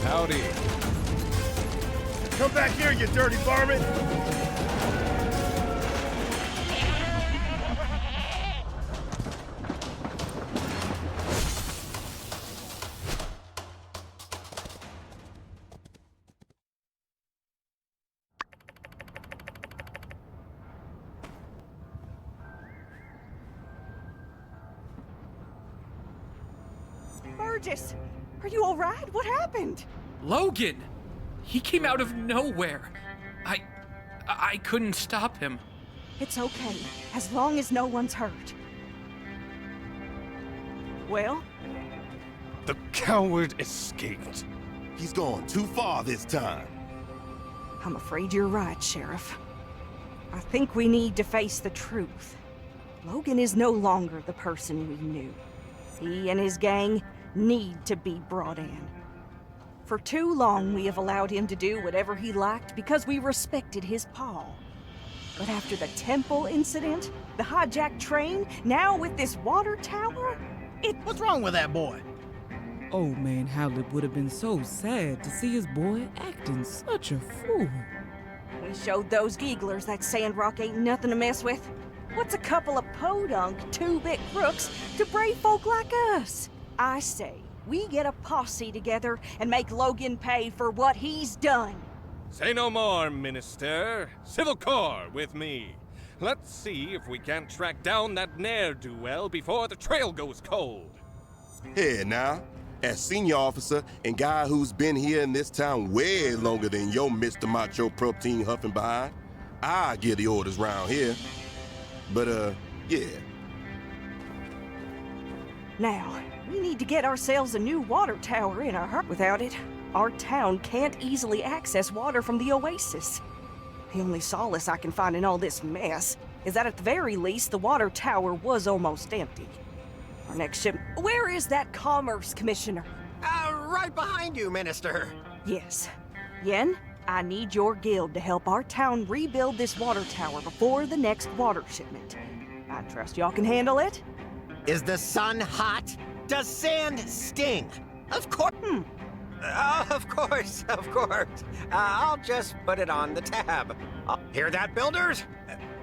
Howdy. Come back here, you dirty varmint! Burgess, are you all right? What happened? Logan! He came out of nowhere. I couldn't stop him. It's okay, as long as no one's hurt. Well? The coward escaped. He's gone too far this time. I'm afraid you're right, Sheriff. I think we need to face the truth. Logan is no longer the person we knew. He and his gang need to be brought in. For too long, we have allowed him to do whatever he liked because we respected his paw. But after the temple incident, the hijacked train, now with this water tower, What's wrong with that boy? Old man Howlett would have been so sad to see his boy acting such a fool. We showed those geeglers that Sandrock ain't nothing to mess with. What's a couple of podunk, two-bit crooks to brave folk like us? I say, we get a posse together and make Logan pay for what he's done. Say no more, Minister. Civil Corps with me. Let's see if we can't track down that ne'er-do-well before the trail goes cold. Hey, now, as senior officer and guy who's been here in this town way longer than your Mr. Macho Protein huffing behind, I give the orders round here. But, yeah. Now, we need to get ourselves a new water tower in a hurry. Without it, our town can't easily access water from the oasis. The only solace I can find in all this mess is that at the very least, the water tower was almost empty. Our next ship... Where is that Commerce Commissioner? Right behind you, Minister. Yes. Yen, I need your guild to help our town rebuild this water tower before the next water shipment. I trust y'all can handle it? Is the sun hot? Does sand sting? Of course. Of course, of course. I'll just put it on the tab. Hear that, builders?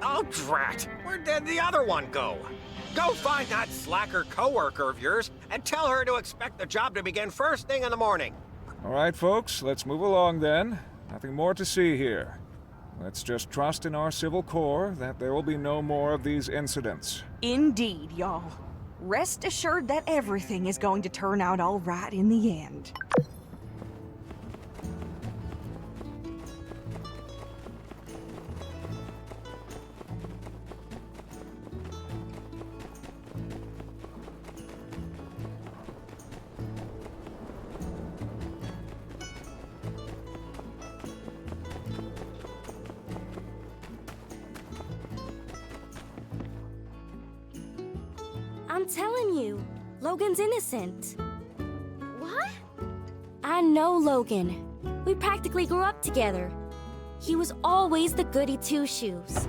Oh, drat. Where did the other one go? Go find that slacker coworker of yours and tell her to expect the job to begin first thing in the morning. All right, folks, let's move along then. Nothing more to see here. Let's just trust in our Civil Corps that there will be no more of these incidents. Indeed, y'all. Rest assured that everything is going to turn out all right in the end. I'm telling you, Logan's innocent. What? I know Logan. We practically grew up together. He was always the goody two-shoes.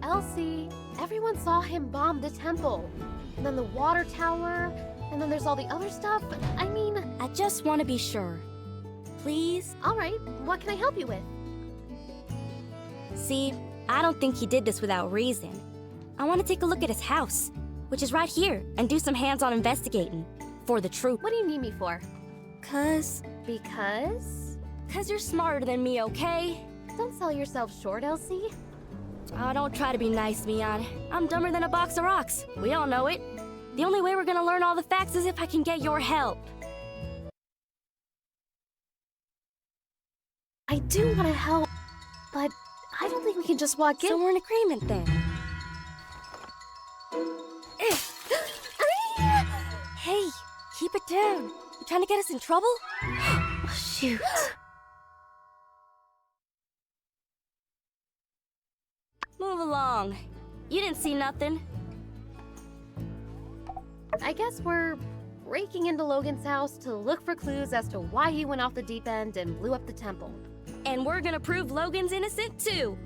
Elsie, everyone saw him bomb the temple. And then the water tower, and then there's all the other stuff. I mean... I just want to be sure. Please? All right, what can I help you with? See, I don't think he did this without reason. I want to take a look at his house, which is right here, and do some hands-on investigating. For the truth. What do you need me for? Because Because? you're smarter than me, okay? Don't sell yourself short, Elsie. Oh, don't try to be nice, Mian. I'm dumber than a box of rocks. We all know it. The only way we're gonna learn all the facts is if I can get your help. I do want to help, but I don't think we can just walk in. So we're in agreement then. Hey, keep it down. You trying to get us in trouble? Shoot. Move along. You didn't see nothing. I guess we're breaking into Logan's house to look for clues as to why he went off the deep end and blew up the temple. And we're gonna prove Logan's innocent too.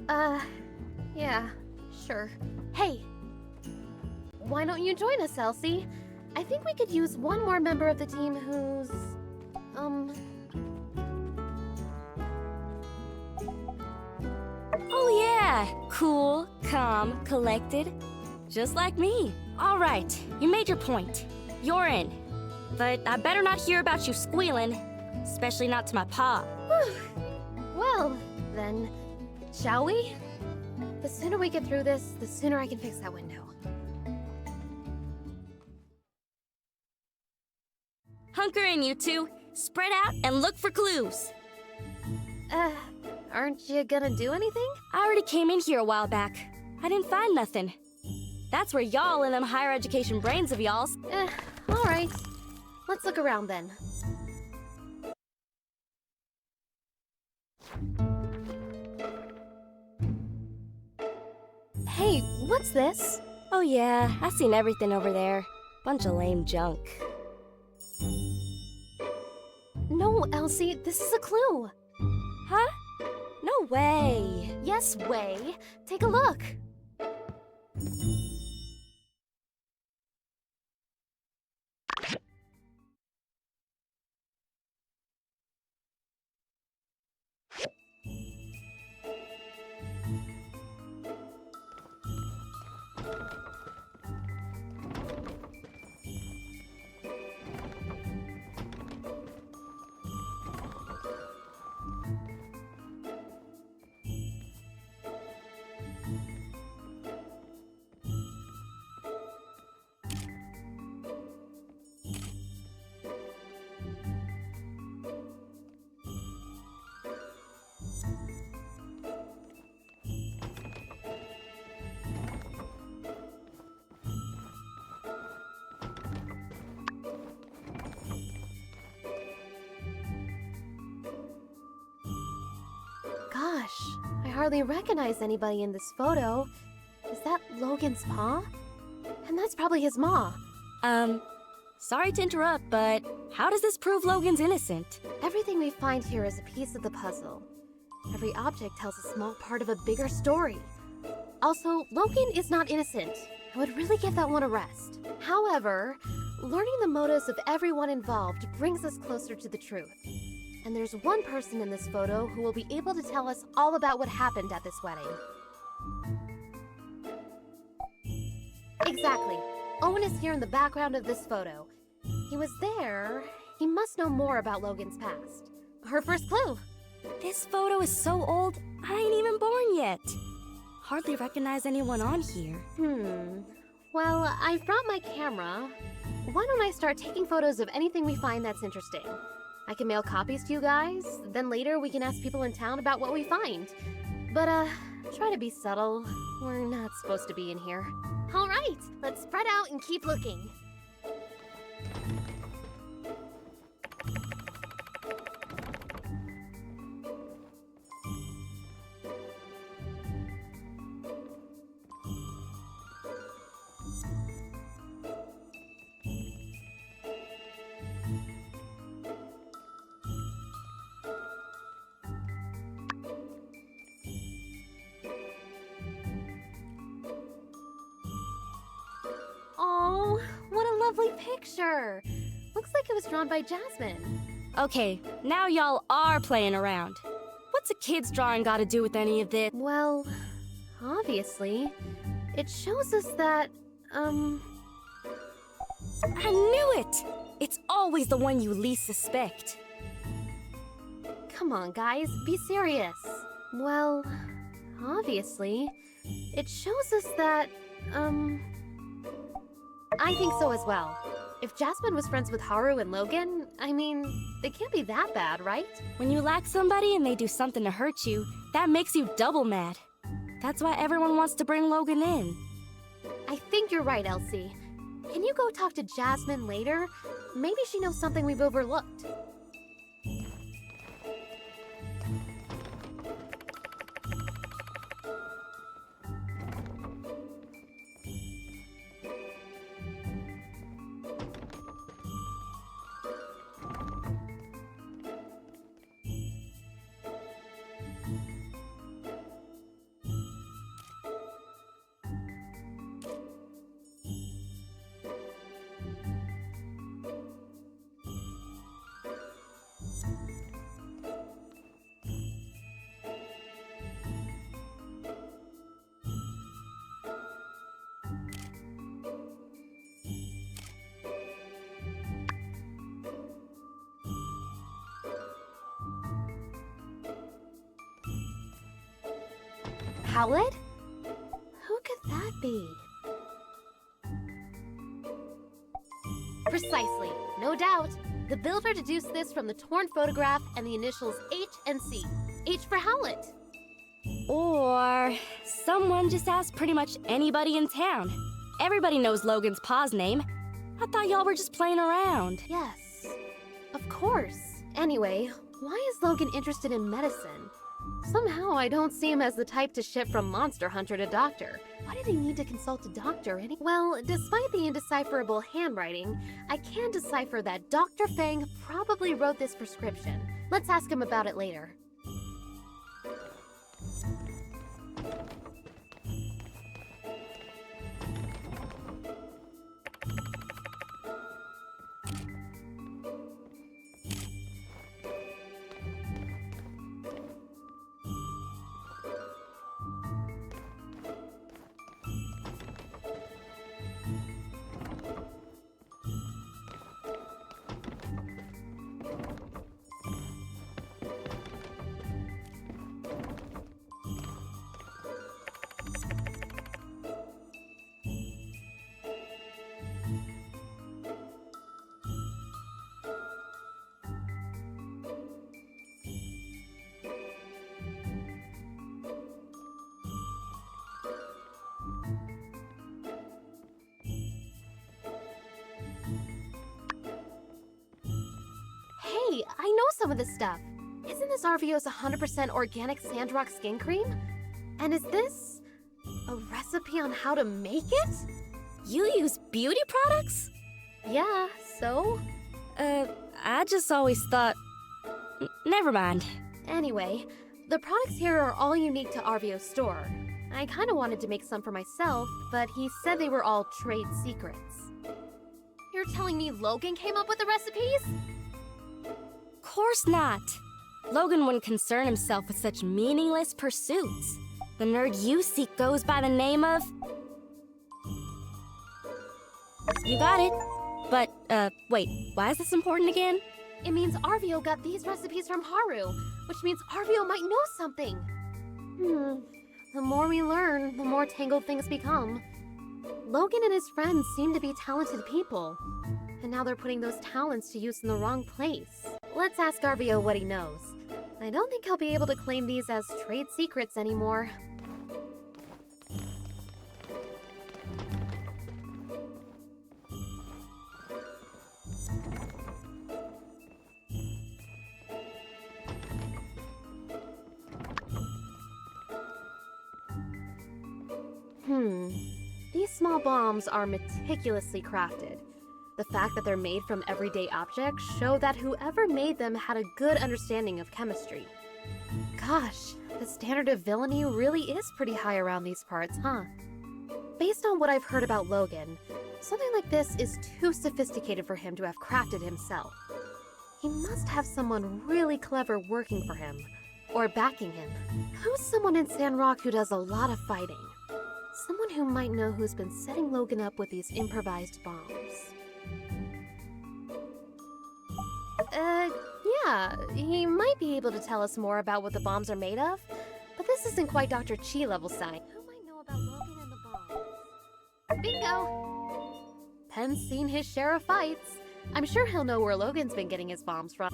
Yeah, sure. Hey, why don't you join us, Elsie? I think we could use one more member of the team who's, Oh yeah, cool, calm, collected. Just like me. All right, you made your point. You're in. But I better not hear about you squealing. Especially not to my pa. Well, then, shall we? The sooner we get through this, the sooner I can fix that window. Hunker in, you two. Spread out and look for clues. Aren't you gonna do anything? I already came in here a while back. I didn't find nothing. That's where y'all and them higher education brains of y'all's. All right. Let's look around then. Hey, what's this? Oh yeah, I've seen everything over there. Bunch of lame junk. No, Elsie, this is a clue. Huh? No way. Yes, way. Take a look. Gosh, I hardly recognize anybody in this photo. Is that Logan's pa? And that's probably his ma. Sorry to interrupt, but how does this prove Logan's innocent? Everything we find here is a piece of the puzzle. Every object tells a small part of a bigger story. Also, Logan is not innocent. I would really give that one a rest. However, learning the motives of everyone involved brings us closer to the truth. And there's one person in this photo who will be able to tell us all about what happened at this wedding. Exactly. Owen is here in the background of this photo. He was there. He must know more about Logan's past. Her first clue. This photo is so old, I ain't even born yet. Hardly recognize anyone on here. Well, I brought my camera. Why don't I start taking photos of anything we find that's interesting? I can mail copies to you guys, then later we can ask people in town about what we find. But, try to be subtle. We're not supposed to be in here. All right, let's spread out and keep looking. Oh, what a lovely picture. Looks like it was drawn by Jasmine. Okay, now y'all are playing around. What's a kid's drawing got to do with any of this? Well, obviously, it shows us that, I knew it! It's always the one you least suspect. Come on, guys, be serious. Well, obviously, it shows us that, I think so as well. If Jasmine was friends with Haru and Logan, I mean, they can't be that bad, right? When you like somebody and they do something to hurt you, that makes you double mad. That's why everyone wants to bring Logan in. I think you're right, Elsie. Can you go talk to Jasmine later? Maybe she knows something we've overlooked. Howlett? Who could that be? Precisely, no doubt. The builder deduced this from the torn photograph and the initials H and C. H for Howlett. Or someone just asked pretty much anybody in town. Everybody knows Logan's pa's name. I thought y'all were just playing around. Yes, of course. Anyway, why is Logan interested in medicine? Somehow I don't see him as the type to shift from monster hunter to doctor. Why did he need to consult a doctor Well, despite the indecipherable handwriting, I can decipher that Dr. Fang probably wrote this prescription. Let's ask him about it later. Hey, I know some of this stuff. Isn't this RVO's 100% organic Sandrock skin cream? And is this a recipe on how to make it? You use beauty products? Yeah, so? I just always thought... Never mind. Anyway, the products here are all unique to RVO's store. I kinda wanted to make some for myself, but he said they were all trade secrets. You're telling me Logan came up with the recipes? Course not. Logan wouldn't concern himself with such meaningless pursuits. The nerd you seek goes by the name of... You got it. But, wait, why is this important again? It means RVO got these recipes from Haru, which means RVO might know something. The more we learn, the more tangled things become. Logan and his friends seem to be talented people, and now they're putting those talents to use in the wrong place. Let's ask RVO what he knows. I don't think he'll be able to claim these as trade secrets anymore. These small bombs are meticulously crafted. The fact that they're made from everyday objects show that whoever made them had a good understanding of chemistry. Gosh, the standard of villainy really is pretty high around these parts, huh? Based on what I've heard about Logan, something like this is too sophisticated for him to have crafted himself. He must have someone really clever working for him, or backing him. Who's someone in Sandrock who does a lot of fighting? Someone who might know who's been setting Logan up with these improvised bombs. Yeah, he might be able to tell us more about what the bombs are made of, but this isn't quite Dr. Chi level science. Who might know about Logan and the bombs? Bingo! Penn's seen his share of fights. I'm sure he'll know where Logan's been getting his bombs from.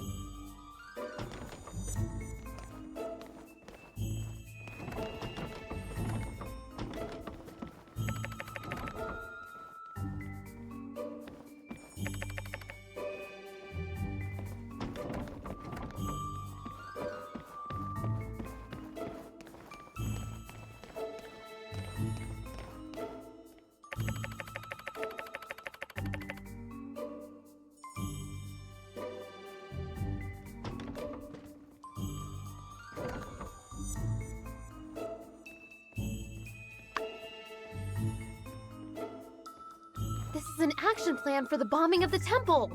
This is an action plan for the bombing of the temple!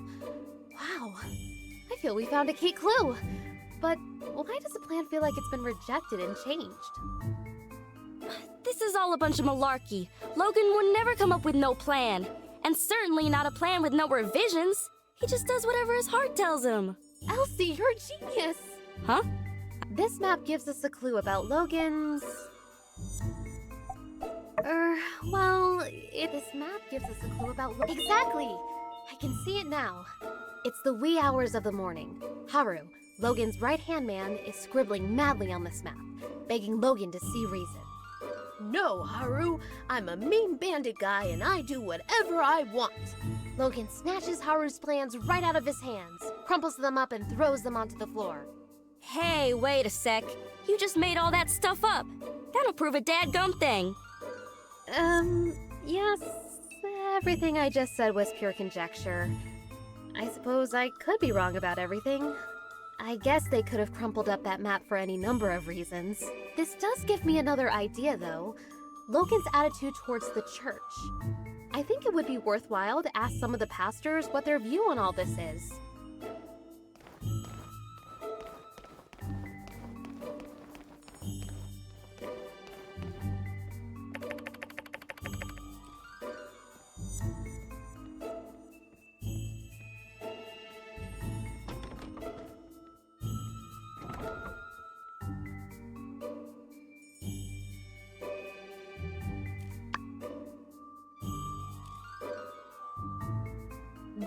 Wow, I feel we found a key clue. But why does the plan feel like it's been rejected and changed? This is all a bunch of malarkey. Logan would never come up with no plan. And certainly not a plan with no revisions. He just does whatever his heart tells him. Elsie, you're a genius! Huh? This map gives us a clue about Logan's... This map gives us a clue about Exactly! I can see it now. It's the wee hours of the morning. Haru, Logan's right-hand man, is scribbling madly on this map, begging Logan to see reason. No, Haru, I'm a mean bandit guy and I do whatever I want. Logan snatches Haru's plans right out of his hands, crumples them up and throws them onto the floor. Hey, wait a sec. You just made all that stuff up. That'll prove a dadgum thing. Yes, everything I just said was pure conjecture. I suppose I could be wrong about everything. I guess they could have crumpled up that map for any number of reasons. This does give me another idea, though. Logan's attitude towards the church. I think it would be worthwhile to ask some of the pastors what their view on all this is.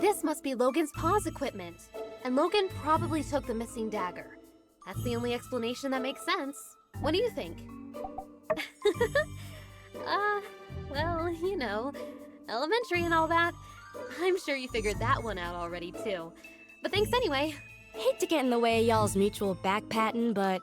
This must be Logan's paws equipment. And Logan probably took the missing dagger. That's the only explanation that makes sense. What do you think? Well, you know, elementary and all that. I'm sure you figured that one out already, too. But thanks anyway. Hate to get in the way of y'all's mutual backpatting, but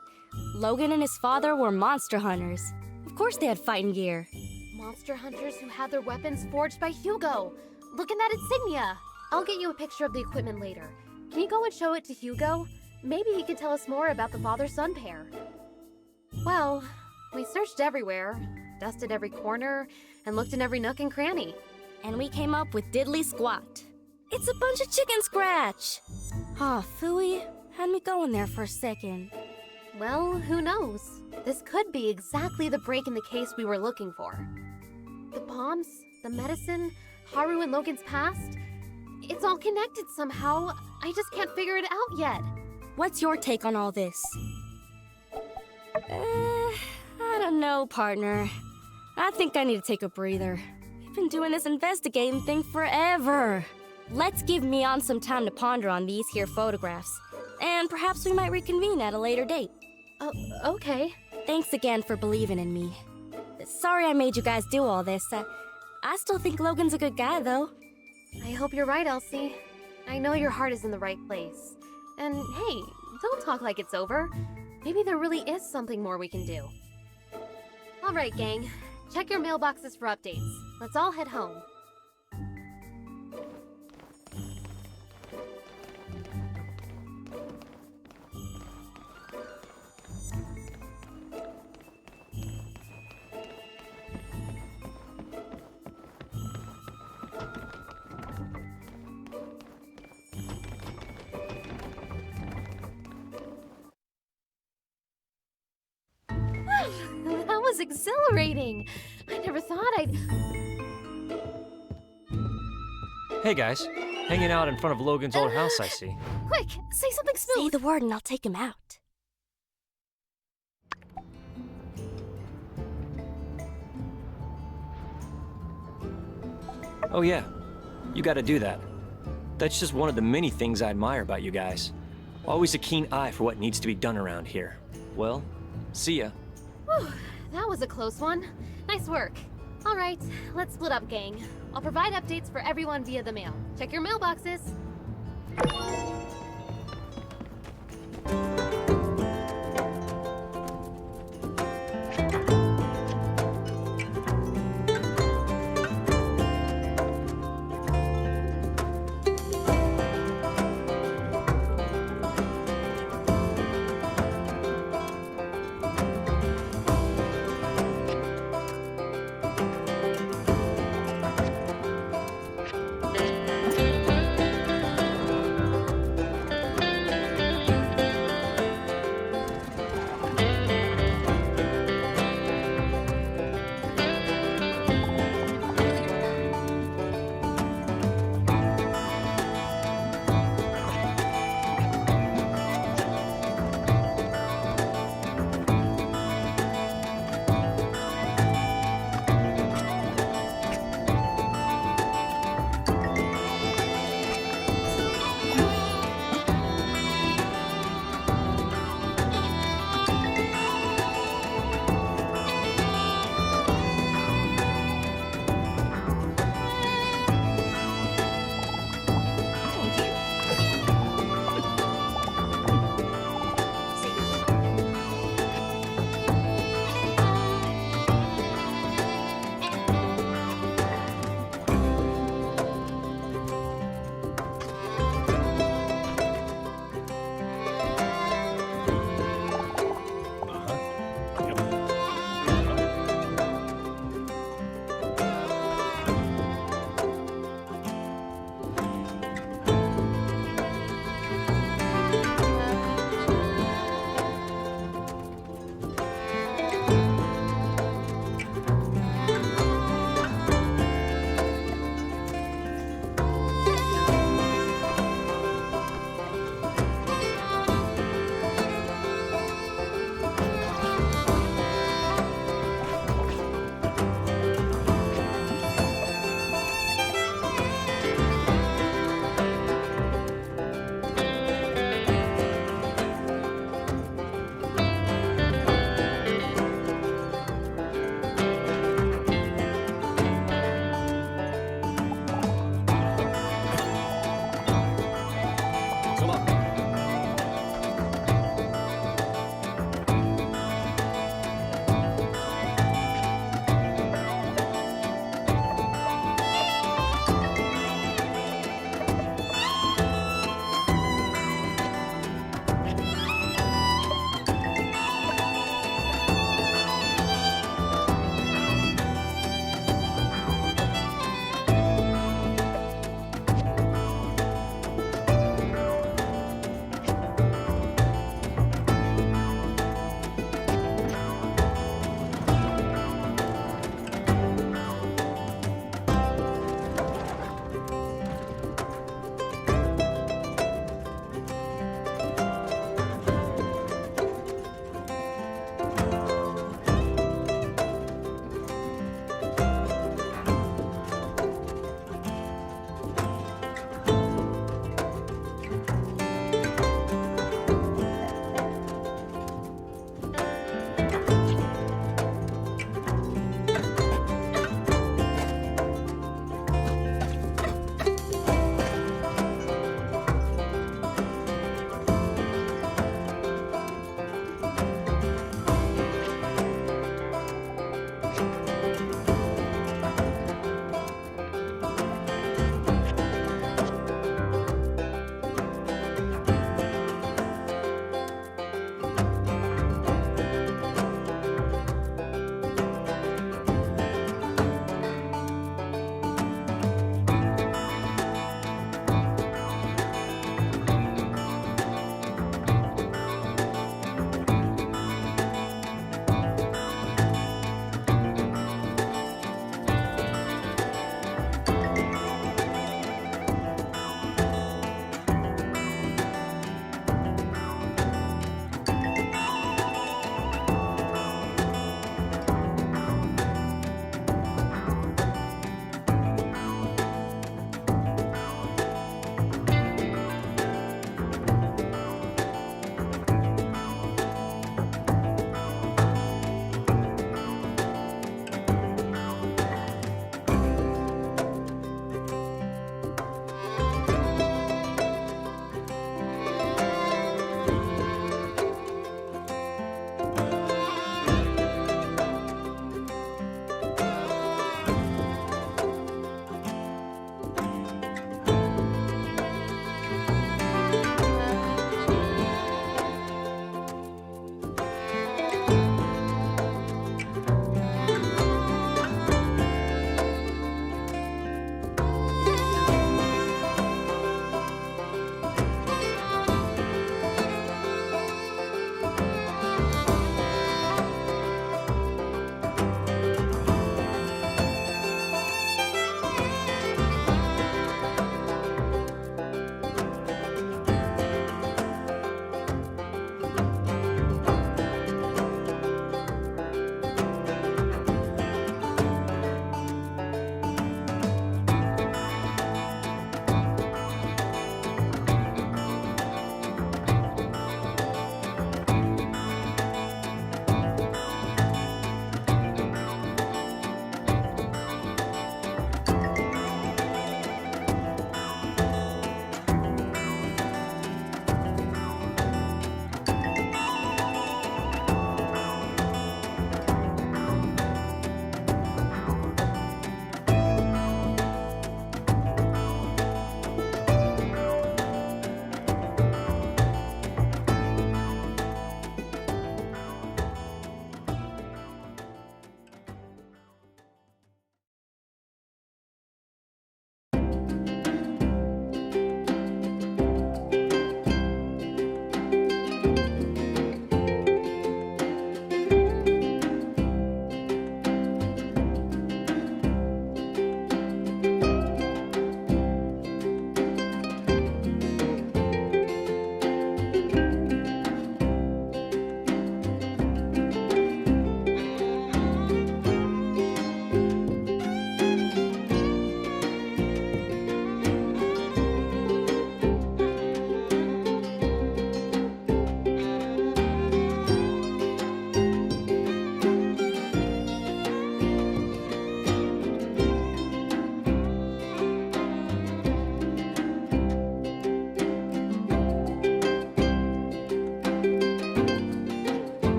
Logan and his father were monster hunters. Of course they had fighting gear. Monster hunters who had their weapons forged by Hugo. Look at that insignia. I'll get you a picture of the equipment later. Can you go and show it to Hugo? Maybe he can tell us more about the father-son pair. Well, we searched everywhere, dusted every corner, and looked in every nook and cranny. And we came up with diddly squat. It's a bunch of chicken scratch! Aw, phooey. Had me going there for a second. Well, who knows? This could be exactly the break in the case we were looking for. The bombs, the medicine, Haru and Logan's past. It's all connected somehow. I just can't figure it out yet. What's your take on all this? I don't know, partner. I think I need to take a breather. We've been doing this investigating thing forever. Let's give Mion some time to ponder on these here photographs. And perhaps we might reconvene at a later date. Okay. Thanks again for believing in me. Sorry I made you guys do all this. I still think Logan's a good guy, though. I hope you're right, Elsie. I know your heart is in the right place. And hey, don't talk like it's over. Maybe there really is something more we can do. All right, gang. Check your mailboxes for updates. Let's all head home. That was exhilarating. I never thought I'd... Hey guys, hanging out in front of Logan's old house, I see. Quick, say something smooth. Say the word and I'll take him out. Oh yeah, you gotta do that. That's just one of the many things I admire about you guys. Always a keen eye for what needs to be done around here. Well, see ya. Whew, that was a close one. Nice work. All right, let's split up, gang. I'll provide updates for everyone via the mail. Check your mailboxes.